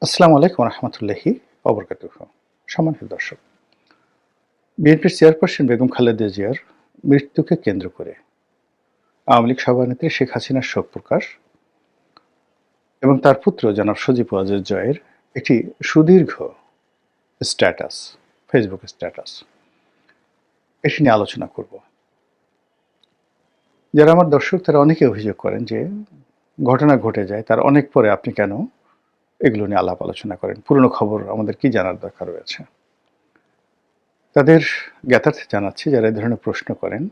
আসসালামু আলাইকুম রহমতুল্লাহি ওবরকাতুহু। সম্মানিত দর্শক, বিএনপির চেয়ারপারসন বেগম খালেদা জিয়ার মৃত্যুকে কেন্দ্র করে আওয়ামী লীগ সভানেত্রী শেখ হাসিনার শোক প্রকাশ এবং তার পুত্র জনাব সজীব ওয়াজেদ জয়ের একটি সুদীর্ঘ স্ট্যাটাস, ফেসবুক স্ট্যাটাস, এটি নিয়ে আলোচনা করব। যারা আমার দর্শক তারা অনেকে অভিযোগ করেন যে ঘটনা ঘটে যায় তার অনেক পরে আপনি কেন এগুলো নিয়ে আলাপ আলোচনা করেন, পুরনো খবর আমাদের কি জানার দরকার রয়েছে। তাদের জ্ঞাতার্থে জানাচ্ছি যারা এই ধরনের প্রশ্ন করেন,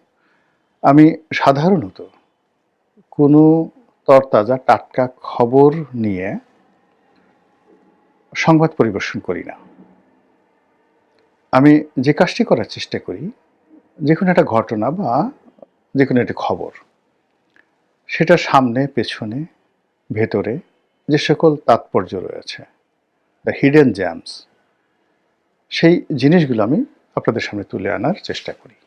আমি সাধারণত কোনো তরতাজা টাটকা খবর নিয়ে সংবাদ পরিবেশন করি না। আমি যে কাজটি করার চেষ্টা করি, যে কোনো একটা ঘটনা বা যে কোনো একটি খবর, সেটার সামনে পেছনে ভেতরে যে সকল তাৎপর্য রয়েছে, দ্য হিডেন জ্যামস, সেই জিনিসগুলো আমি আপনাদের সামনে তুলে আনার চেষ্টা করি।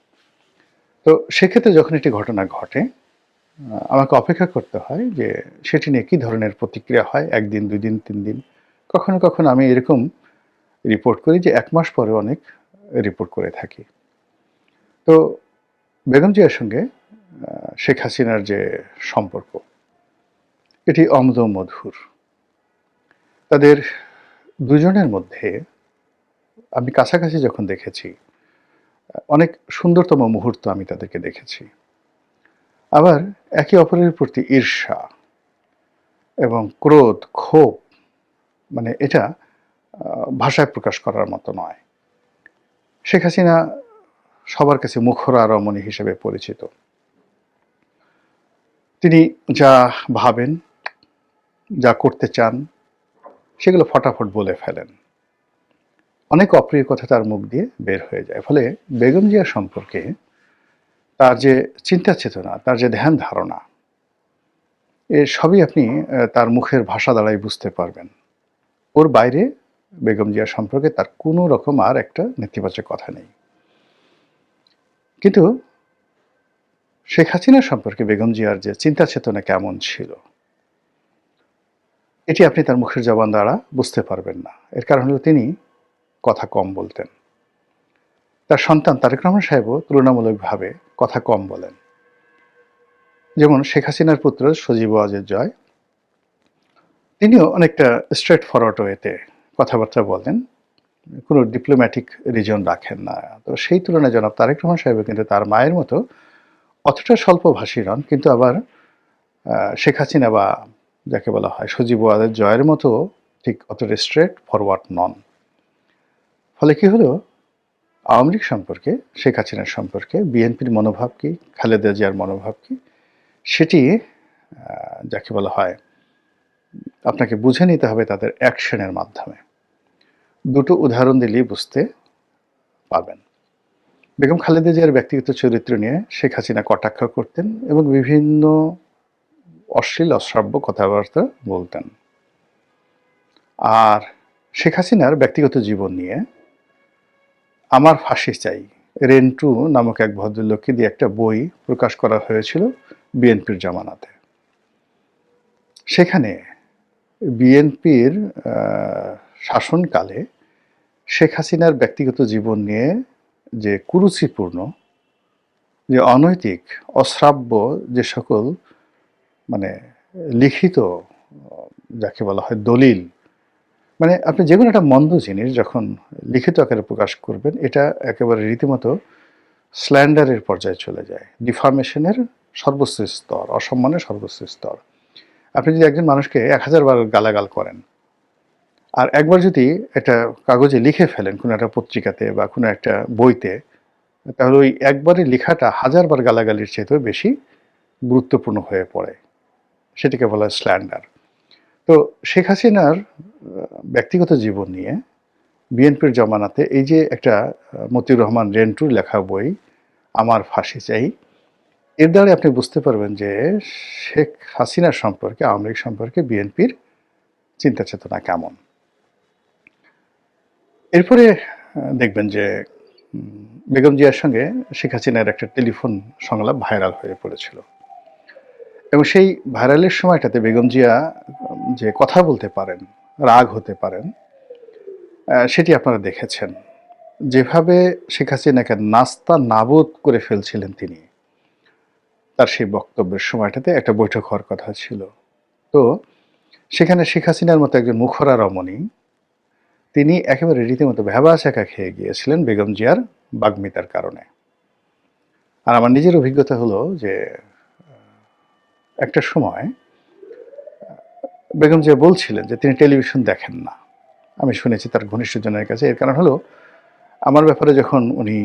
তো সেক্ষেত্রে যখন একটি ঘটনা ঘটে, আমাকে অপেক্ষা করতে হয় যে সেটি নিয়ে কী ধরনের প্রতিক্রিয়া হয়, ১ দিন, ২ দিন, ৩ দিন। কখনো, কখনো আমি এরকম রিপোর্ট করি যে ১ মাস পরে অনেক রিপোর্ট করে থাকি। তো বেগম জিয়ার সঙ্গে শেখ হাসিনার যে সম্পর্ক, এটি অম্ল মধুর। তাদের দুজনের মধ্যে আমি কাছাকাছি যখন দেখেছি, অনেক সুন্দরতম মুহূর্ত আমি তাদেরকে দেখেছি। আবার একে অপরের প্রতি ঈর্ষা এবং ক্রোধ, ক্ষোভ, মানে এটা ভাষায় প্রকাশ করার মতো নয়। শেখ হাসিনা সবার কাছে মুখরা রমণী হিসেবে পরিচিত। তিনি যা ভাবেন, যা করতে চান, সেগুলো ফটাফট বলে ফেলেন। অনেক অপ্রিয় কথা তার মুখ দিয়ে বের হয়ে যায়। ফলে বেগম জিয়া সম্পর্কে তার যে চিন্তা চেতনা, তার যে ধ্যান ধারণা, এ সবই আপনি তার মুখের ভাষা দ্বারাই বুঝতে পারবেন। ওর বাইরে বেগম জিয়া সম্পর্কে তার কোনো রকম আর একটা নেতিবাচক কথা নেই। কিন্তু শেখ হাসিনা সম্পর্কে বেগম জিয়ার যে চিন্তা চেতনা কেমন ছিল, এটি আপনি তার মুখের জবান দ্বারা বুঝতে পারবেন না। এর কারণ হলো তিনি কথা কম বলতেন। তার সন্তান তারেক রহমান সাহেবও তুলনামূলকভাবে কথা কম বলেন। যেমন শেখ হাসিনার পুত্র সজীব ওয়াজেদ জয়, তিনিও অনেকটা স্ট্রেট ফরওয়ার্ড ওয়েতে কথাবার্তা বলেন, কোনো ডিপ্লোম্যাটিক রিজন রাখেন না। তো সেই তুলনায় জনাব তারেক রহমান সাহেবও কিন্তু তার মায়ের মতো অতটা স্বল্পভাষী নন, কিন্তু আবার শেখ হাসিনা বা যাকে বলা হয় সজীব ওয়াজেদ জয়ের মতো ঠিক অতটা স্ট্রেট ফরওয়ার্ড নন। ফলে কি হলো, আওয়ামী লীগ সম্পর্কে, শেখ হাসিনার সম্পর্কে বিএনপির মনোভাব কি, খালেদা জিয়ার মনোভাব কি, সেটি যাকে বলা হয় আপনাকে বুঝে নিতে হবে তাদের অ্যাকশনের মাধ্যমে। দুটো উদাহরণ দিলেই বুঝতে পারবেন। বেগম খালেদা জিয়ার ব্যক্তিগত চরিত্র নিয়ে শেখ হাসিনা কটাক্ষ করতেন এবং বিভিন্ন অশ্লীল অশ্রাব্য কথাবার্তা বলতেন। আর শেখ হাসিনার ব্যক্তিগত জীবন নিয়ে আমার ফাঁসি চাই, রেন্টু নামক এক ভদ্রলোককে দিয়ে একটা বই প্রকাশ করা হয়েছিল বিএনপির জামানাতে। সেখানে বিএনপির শাসনকালে শেখ হাসিনার ব্যক্তিগত জীবন নিয়ে যে কুরুচিপূর্ণ, যে অনৈতিক, অশ্রাব্য যে সকল মানে লিখিত যাকে বলা হয় দলিল, মানে আপনি যে কোনো একটা মন্দ জিনিস যখন লিখিত আকারে প্রকাশ করবেন, এটা একেবারে রীতিমতো স্ল্যান্ডারের পর্যায়ে চলে যায়, ডিফার্মেশনের সর্বোচ্চ স্তর, অসম্মানের সর্বোচ্চ স্তর। আপনি যদি একজন মানুষকে ১০০০ বার গালাগাল করেন, আর একবার যদি একটা কাগজে লিখে ফেলেন কোনো একটা পত্রিকাতে বা কোনো একটা বইতে, তাহলে ওই একবারের লেখাটা ১০০০ বার গালাগালির চাইতেও বেশি গুরুত্বপূর্ণ হয়ে পড়ে। সেটিকে বলা হয় স্ল্যান্ডার। তো শেখ হাসিনার ব্যক্তিগত জীবন নিয়ে বিএনপির জমানাতে এই যে একটা মতিউর রহমান রেন্টুর লেখা বই আমার ফাঁসি চাই, এর দ্বারা আপনি বুঝতে পারবেন যে শেখ হাসিনার সম্পর্কে, আওয়ামী লীগ সম্পর্কে বিএনপির চিন্তা চেতনা কেমন। এরপরে দেখবেন যে বেগম জিয়ার সঙ্গে শেখ হাসিনার একটা টেলিফোন সংলাপ ভাইরাল হয়ে পড়েছিল এবং সেই ভাইরালের সময়টাতে বেগম জিয়া যে কথা বলতে পারেন, রাগ হতে পারেন, সেটি আপনারা দেখেছেন। যেভাবে শেখ হাসিনাকে নাস্তা নাবুদ করে ফেলছিলেন তিনি, তার সেই বক্তব্যের সময়টাতে একটা বৈঠক হওয়ার কথা ছিল। তো সেখানে শেখ হাসিনার মতো একজন মুখরা রমণী, তিনি একেবারে রীতিমতো ভ্যাবাচ্যাকা খেয়ে গিয়েছিলেন বেগম জিয়ার বাগ্মিতার কারণে। আর আমার নিজের অভিজ্ঞতা হলো যে একটা সময় বেগম জিয়া বলছিলেন যে তিনি টেলিভিশন দেখেন না। আমি শুনেছি তার ঘনিষ্ঠজনের কাছে। এর কারণ হলো আমার ব্যাপারে যখন উনি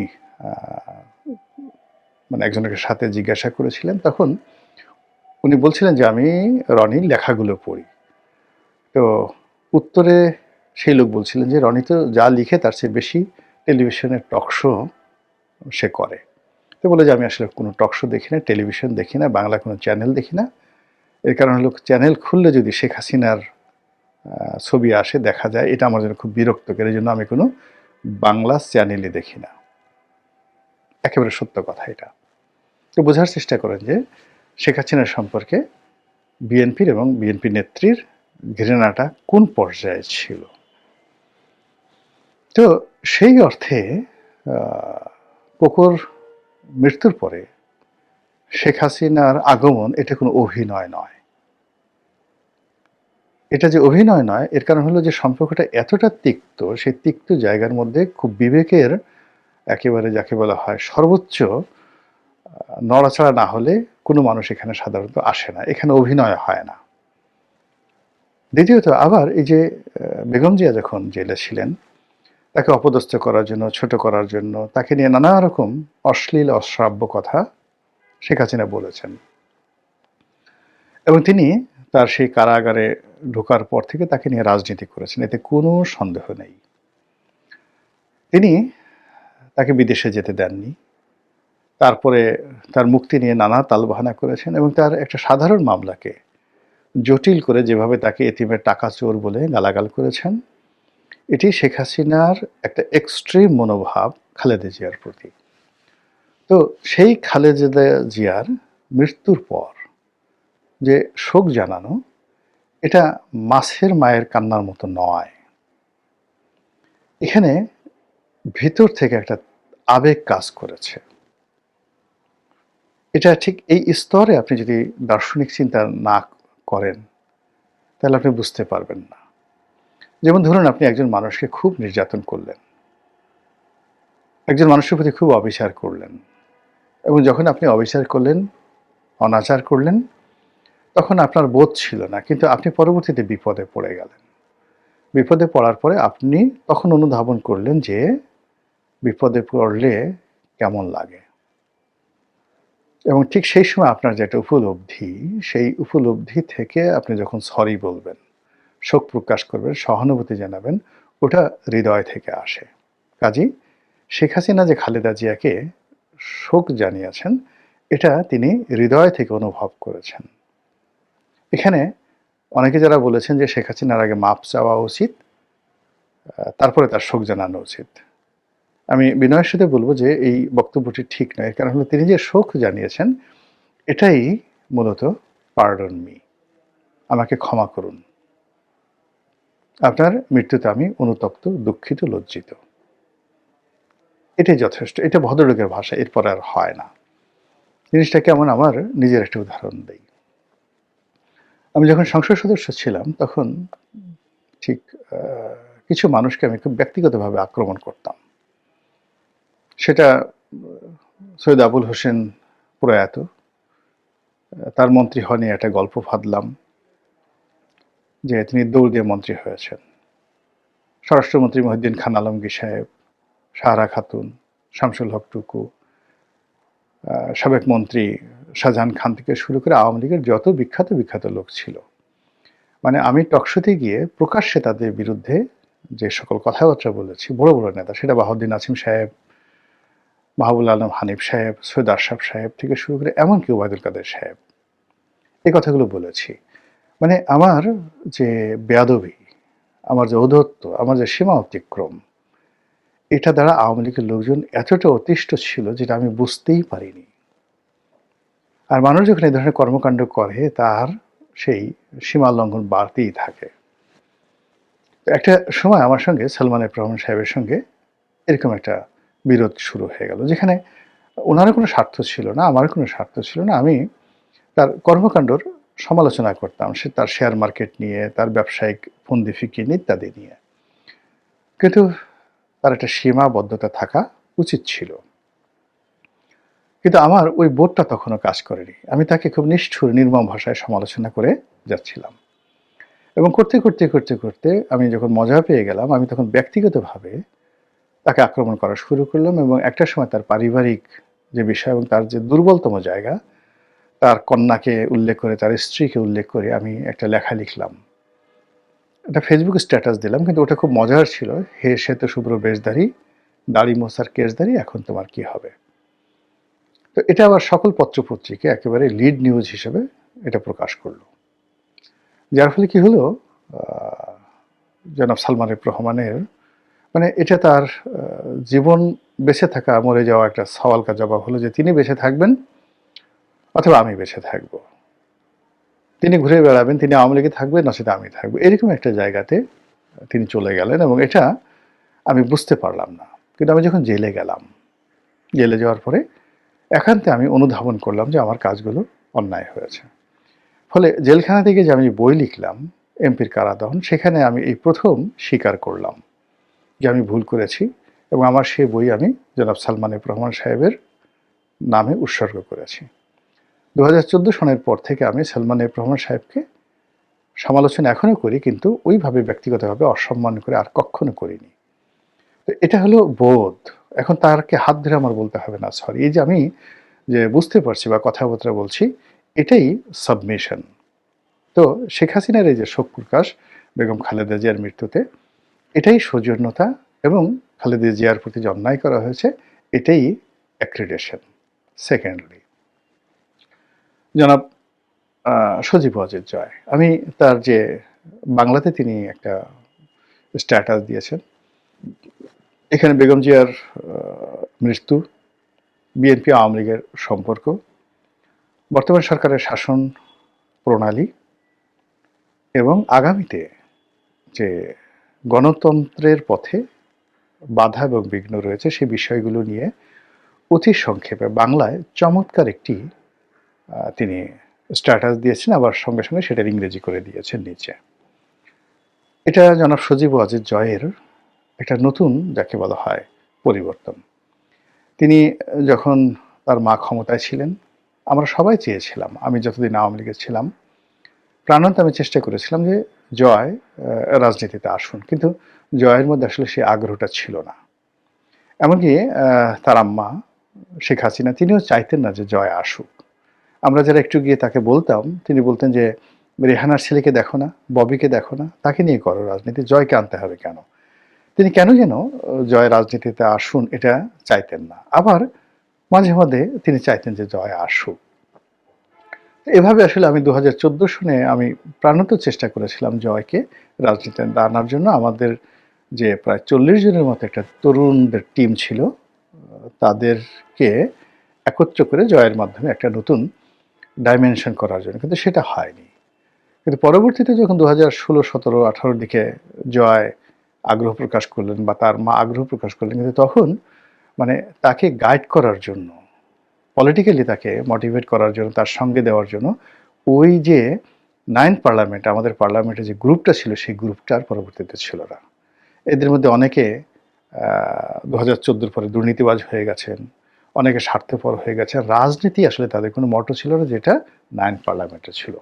মানে একজনের সাথে জিজ্ঞাসা করেছিলেন, তখন উনি বলছিলেন যে আমি রনির লেখাগুলো পড়ি। তো উত্তরে সেই লোক বলছিলেন যে রনি তো যা লিখে তার চেয়ে বেশি টেলিভিশনের টক শো সে করে। তো বলে যে আমি আসলে কোনো টক শো দেখি না, টেলিভিশন দেখি না, বাংলা কোনো চ্যানেল দেখি না। এর কারণ হলো চ্যানেল খুললে যদি শেখ হাসিনার ছবি আসে, দেখা যায়, এটা আমার জন্য খুব বিরক্তকর। এই জন্য আমি কোনো বাংলা চ্যানেলই দেখি না। একেবারে সত্য কথা এটা। তো বোঝার চেষ্টা করেন যে শেখ হাসিনার সম্পর্কে বিএনপির এবং বিএনপি নেত্রীর ঘৃণাটা কোন পর্যায়ে ছিল। তো সেই অর্থে কোকোর মৃত্যুর পরে শেখ হাসিনার আগমন এটা কোনো অভিনয় নয়। এটা যে অভিনয় নয়, এর কারণ হলো যে সম্পর্কটা এতটা তিক্ত, সেই তিক্ত জায়গার মধ্যে খুব বিবেকের একেবারে যাকে বলা হয় সর্বোচ্চ নড়াচড়া না হলে কোনো মানুষ এখানে সাধারণত আসে না। এখানে অভিনয় হয় না। দ্বিতীয়ত আবার এই যে বেগম জিয়া যখন জেলে ছিলেন, তাকে অপদস্থ করার জন্য, ছোট করার জন্য, তাকে নিয়ে নানা রকম অশ্লীল অশ্রাব্য কথা শেখ হাসিনা বলেছেন। এবং তিনি তার সেই কারাগারে ঢোকার পর থেকে তাকে নিয়ে রাজনীতি করেছেন, এতে কোনো সন্দেহ নেই। তিনি তাকে বিদেশে যেতে দেননি। তারপরে তার মুক্তি নিয়ে নানা তালবাহানা করেছেন এবং তার একটা সাধারণ মামলাকে জটিল করে যেভাবে তাকে এতিমের টাকা চোর বলে গালাগাল করেছেন, এটি শেখ হাসিনার একটা এক্সট্রিম মনোভাব খালেদা জিয়ার প্রতি। তো সেই খালেদা জিয়ার মৃত্যুর পর যে শোক জানানো, এটা মাছের মায়ের কান্নার মতো নয়। এখানে ভিতর থেকে একটা আবেগ কাজ করেছে। এটা ঠিক এই স্তরে আপনি যদি দার্শনিক চিন্তা না করেন, তাহলে আপনি বুঝতে পারবেন না। যেমন ধরুন, আপনি একজন মানুষকে খুব নির্যাতন করলেন, একজন মানুষের প্রতি খুব অবিচার করলেন, এবং যখন আপনি অবিচার করলেন, অনাচার করলেন, তখন আপনার বোধ ছিল না, কিন্তু আপনি পরবর্তীতে বিপদে পড়ে গেলেন। বিপদে পড়ার পরে আপনি তখন অনুধাবন করলেন যে বিপদে পড়লে কেমন লাগে, এবং ঠিক সেই সময় আপনার যে একটা উপলব্ধি, সেই উপলব্ধি থেকে আপনি যখন সরি বলবেন, শোক প্রকাশ করবেন, সহানুভূতি জানাবেন, ওটা হৃদয় থেকে আসে। কাজেই শেখ হাসিনা যে খালেদা জিয়াকে শোক জানিয়েছেন, এটা তিনি হৃদয় থেকে অনুভব করেছেন। এখানে অনেকে যারা বলেছেন যে শেখ হাসিনার আগে মাপ চাওয়া উচিত, তারপরে তার শোক জানানো উচিত, আমি বিনয়ের সাথে বলবো যে এই বক্তব্যটি ঠিক নয়। কারণ হলো তিনি যে শোক জানিয়েছেন, এটাই মূলত পার্ডন মি, আমাকে ক্ষমা করুন, আপনার মৃত্যুতে আমি অনুতপ্ত, দুঃখিত, লজ্জিত। এটাই যথেষ্ট। এটা ভদ্রলোকের ভাষা, এরপর আর হয় না। জিনিসটা কেমন, আমার নিজের একটা উদাহরণ দেই। আমি যখন সংসদ সদস্য ছিলাম, তখন ঠিক কিছু মানুষকে আমি খুব ব্যক্তিগতভাবে আক্রমণ করতাম। সেটা সৈয়দ আবুল হোসেন প্রয়াত, তার মন্ত্রী হয়নি একটা গল্প ফাঁদলাম যে তিনি দৌড় দিয়ে মন্ত্রী হয়েছেন। স্বরাষ্ট্রমন্ত্রী মহিউদ্দিন খান আলমগীর সাহেব, সাহারা খাতুন, শামসুল হক টুকু, সাবেক মন্ত্রী শাহজাহান খান থেকে শুরু করে আওয়ামী লীগের যত বিখ্যাত বিখ্যাত লোক ছিল, মানে আমি টকশোতে গিয়ে প্রকাশ্যে তাদের বিরুদ্ধে যে সকল কথাবার্তা বলেছি, বড় বড় নেতা, সেটা বাহাউদ্দিন নাসিম সাহেব, মাহবুল আলম হানিফ সাহেব, সৈয়দ আশরাফ সাহেব থেকে শুরু করে এমনকি ওবায়দুল কাদের সাহেব, এই কথাগুলো বলেছি। মানে আমার যে বেয়াদবি, আমার যে ঔদ্ধত্য, আমার যে সীমা অতিক্রম, এটা দ্বারা আওয়ামী লীগের লোকজন এতটা অতিষ্ঠ ছিল যেটা আমি বুঝতেই পারিনি। আর মানুষ যখন এই ধরনের কর্মকাণ্ড করে, তার সেই সীমা লঙ্ঘন বাড়তেই থাকে। তো একটা সময় আমার সঙ্গে সালমান এফ রহমান সাহেবের সঙ্গে এরকম একটা বিরোধ শুরু হয়ে গেল। যেখানে উনারও কোনো স্বার্থ ছিল না, আমারও কোনো স্বার্থ ছিল না। আমি তার কর্মকাণ্ডর সমালোচনা করতাম। সে তার শেয়ার মার্কেট নিয়ে, তার ব্যবসায়িক ফন্দি-ফিকির ইত্যাদি নিয়ে। কিন্তু তার একটা সীমাবদ্ধতা থাকা উচিত ছিল। কিন্তু আমার ওই বোধটা তখনও কাজ করেনি। আমি তাকে খুব নিষ্ঠুর, নির্মম ভাষায় সমালোচনা করে যাচ্ছিলাম। এবং করতে আমি যখন মজা পেয়ে গেলাম, আমি তখন ব্যক্তিগতভাবে তাকে আক্রমণ করা শুরু করলাম এবং একটা সময় তার পারিবারিক যে বিষয় এবং তার যে দুর্বলতম জায়গা, তার কন্যাকে উল্লেখ করে, তার স্ত্রীকে উল্লেখ করে আমি একটা লেখা লিখলাম। একটা ফেসবুক স্ট্যাটাস দিলাম, কিন্তু ওটা খুব মজার ছিল। হে শ্বেত শুভ্র বেশধারী, দাড়ি মোছার কেশধারী, এখন তোমার কি হবে? তো এটা আবার সকল পত্রপত্রিকা একেবারে লিড নিউজ হিসেবে এটা প্রকাশ করলো। যার ফলে কি হলো, জনাব সালমান এফ রহমানের মানে এটা তার জীবন বেঁচে থাকা মরে যাওয়া একটা সওয়াল কা জবাব হলো যে তিনি বেঁচে থাকবেন অথবা আমি বেঁচে থাকবো। তিনি ঘুরে বেড়াবেন, তিনি আওয়ামী লীগে থাকবেন, নচেত আমি থাকবো। এরকম একটা জায়গাতে তিনি চলে গেলেন এবং এটা আমি বুঝতে পারলাম না। কিন্তু আমি যখন জেলে গেলাম, জেলে যাওয়ার পরে একান্তে আমি অনুধাবন করলাম যে আমার কাজগুলো অন্যায় হয়েছে। ফলে জেলখানা থেকে যে আমি বই লিখলাম এমপির কারাদহন, সেখানে আমি এই প্রথম স্বীকার করলাম যে আমি ভুল করেছি এবং আমার সেই বই আমি জনাব সালমান এফ রহমান সাহেবের নামে উৎসর্গ করেছি। 2014 সনের পর থেকে আমি সালমান এফ রহমান সাহেবকে সমালোচনা এখনও করি, কিন্তু ওইভাবে ব্যক্তিগতভাবে অসম্মান করে আর কখনো করিনি। তো এটা হলো বোধ। এখন তারকে হাত ধরে আমার বলতে হবে না সরি। এই যে আমি যে বুঝতে পারছি বা কথাবার্তা বলছি, এটাই সাবমিশন। তো শেখ হাসিনার এই যে শোক প্রকাশ বেগম খালেদা জিয়ার মৃত্যুতে, এটাই সৌজন্যতা এবং খালেদা জিয়ার প্রতি যে অন্যায় করা হয়েছে, এটাই অ্যাক্রিডেশন। সেকেন্ডলি, জনাব সজীব ওয়াজেদ জয়, আমি তার যে বাংলাতে তিনি একটা স্ট্যাটাস দিয়েছেন, এখানে বেগম জিয়ার মৃত্যু, বিএনপি আওয়ামী লীগের সম্পর্ক, বর্তমান সরকারের শাসন প্রণালী এবং আগামীতে যে গণতন্ত্রের পথে বাধা এবং বিঘ্ন রয়েছে সেই বিষয়গুলো নিয়ে অতি সংক্ষেপে বাংলায় চমৎকার একটি তিনি স্ট্যাটাস দিয়েছেন, আবার সঙ্গে সঙ্গে সেটার ইংরেজি করে দিয়েছেন নিচে। এটা জনাব সজীব ওয়াজেদ জয়ের একটা নতুন যাকে বলা হয় পরিবর্তন। তিনি যখন তার মা ক্ষমতায় ছিলেন, আমরা সবাই চেয়েছিলাম, আমি যতদিন আওয়ামী লীগে ছিলাম প্রাণান্তে আমি চেষ্টা করেছিলাম যে জয় রাজনীতিতে আসুন, কিন্তু জয়ের মধ্যে আসলে সেই আগ্রহটা ছিল না। এমনকি তার আম্মা শেখ হাসিনা তিনিও চাইতেন না যে জয় আসুক। আমরা যারা একটু গিয়ে তাকে বলতাম, তিনি বলতেন যে রেহানার ছেলেকে দেখো না, ববিকে দেখো না, তাকে নিয়ে করো রাজনীতি, জয়কে আনতে হবে কেন? তিনি কেন যেন জয় রাজনীতিতে আসুন এটা চাইতেন না। আবার মাঝে মাঝে তিনি চাইতেন যে জয় আসুক। এভাবে আসলে আমি 2014 সনে আমি প্রাণত চেষ্টা করেছিলাম জয়কে রাজনীতিতে আনার জন্য। আমাদের যে প্রায় 40 জনের মতো একটা তরুণদের টিম ছিল, তাদেরকে একত্র করে জয়ের মাধ্যমে একটা নতুন ডাইমেনশন করার জন্য, কিন্তু সেটা হয়নি। কিন্তু পরবর্তীতে যখন 2016, 17, 18 দিকে জয় আগ্রহ প্রকাশ করলেন বা তার মা আগ্রহ প্রকাশ করলেন, কিন্তু তখন মানে তাকে গাইড করার জন্য, পলিটিক্যালি তাকে মোটিভেট করার জন্য, তার সঙ্গে দেওয়ার জন্য ওই যে 9th পার্লামেন্ট, আমাদের পার্লামেন্টে যে গ্রুপটা ছিল সেই গ্রুপটার পরবর্তীতে ছিল না। এদের মধ্যে অনেকে 2014 পরে দুর্নীতিবাজ হয়ে গেছেন, অনেকে স্বার্থপর হয়ে গেছে। রাজনীতি আসলে তাদের কোনো মটো ছিল না, যেটা 9th পার্লামেন্টে ছিল।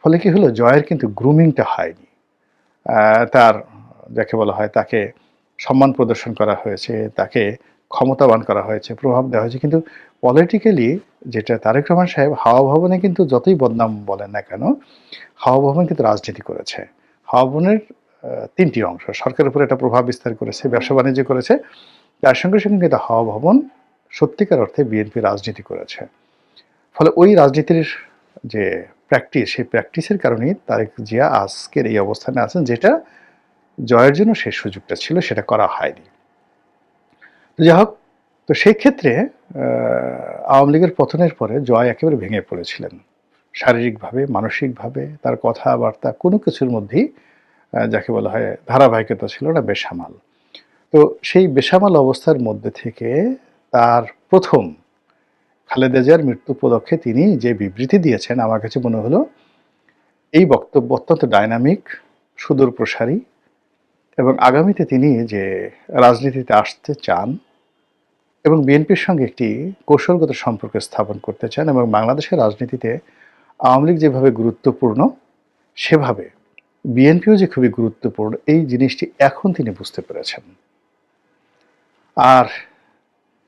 ফলে কি হলো, জয়ের কিন্তু গ্রুমিংটা হয়নি। তার যাকে বলা হয় তাকে সম্মান প্রদর্শন করা হয়েছে, তাকে ক্ষমতাবান করা হয়েছে, প্রভাব দেওয়া হয়েছে, কিন্তু পলিটিক্যালি যেটা তারেক রহমান সাহেব হাওয়া ভবনে কিন্তু যতই বদনাম বলেন না কেন, হাওয়া ভবন কিন্তু রাজনীতি করেছে। হাওয়া ভবনের 3টি অংশ, সরকারের উপর একটা প্রভাব বিস্তার করেছে, ব্যবসা বাণিজ্য করেছে, তার সঙ্গে সঙ্গে কিন্তু হাওয়া ভবন সত্যিকার অর্থে বিএনপি রাজনীতি করেছে। ফলে ওই রাজনীতির যে প্র্যাকটিস, সেই প্র্যাকটিসের কারণেই তারেক জিয়া আজকের এই অবস্থানে আছেন, যেটা জয়ের জন্য সেই সুযোগটা ছিল, সেটা করা হয়নি। তো যাই হোক, তো সেই ক্ষেত্রে আওয়ামী লীগের পতনের পরে জয় একেবারে ভেঙে পড়েছিলেন শারীরিকভাবে, মানসিকভাবে। তার কথাবার্তা কোনো কিছুর মধ্যেই যাকে বলা হয় ধারাবাহিকতা ছিল না, বেসামাল। তো সেই বেসামাল অবস্থার মধ্যে থেকে তার ১ম খালেদা জিয়ার মৃত্যু উপলক্ষে তিনি যে বিবৃতি দিয়েছেন, আমার কাছে মনে হলো এই বক্তব্য অত্যন্ত ডায়নামিক, সুদূরপ্রসারী এবং আগামীতে তিনি যে রাজনীতিতে আসতে চান এবং বিএনপির সঙ্গে একটি কৌশলগত সম্পর্ক স্থাপন করতে চান এবং বাংলাদেশের রাজনীতিতে আওয়ামী লীগ যেভাবে গুরুত্বপূর্ণ, সেভাবে বিএনপিও যে খুবই গুরুত্বপূর্ণ, এই জিনিসটি এখন তিনি বুঝতে পেরেছেন। আর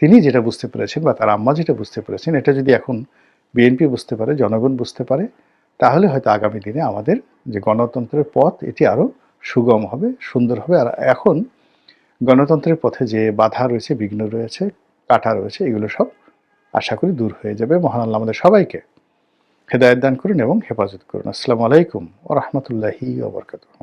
তিনি যেটা বুঝতে পেরেছেন বা তার আম্মা যেটা বুঝতে পেরেছেন, এটা যদি এখন বিএনপি বুঝতে পারে, জনগণ বুঝতে পারে, তাহলে হয়তো আগামী দিনে আমাদের যে গণতন্ত্রের পথ, এটি আরও সুগম হবে, সুন্দর হবে। আর এখন গণতন্ত্রের পথে যে বাধা রয়েছে, বিঘ্ন রয়েছে, কাঁটা রয়েছে, এগুলো সব আশা করি দূর হয়ে যাবে। মহান আল্লাহ আমাদের সবাইকে হেদায়েত দান করুন এবং হেফাজত করুন। আসসালামু আলাইকুম ওয়া রাহমাতুল্লাহি ওয়া বারাকাতুহু।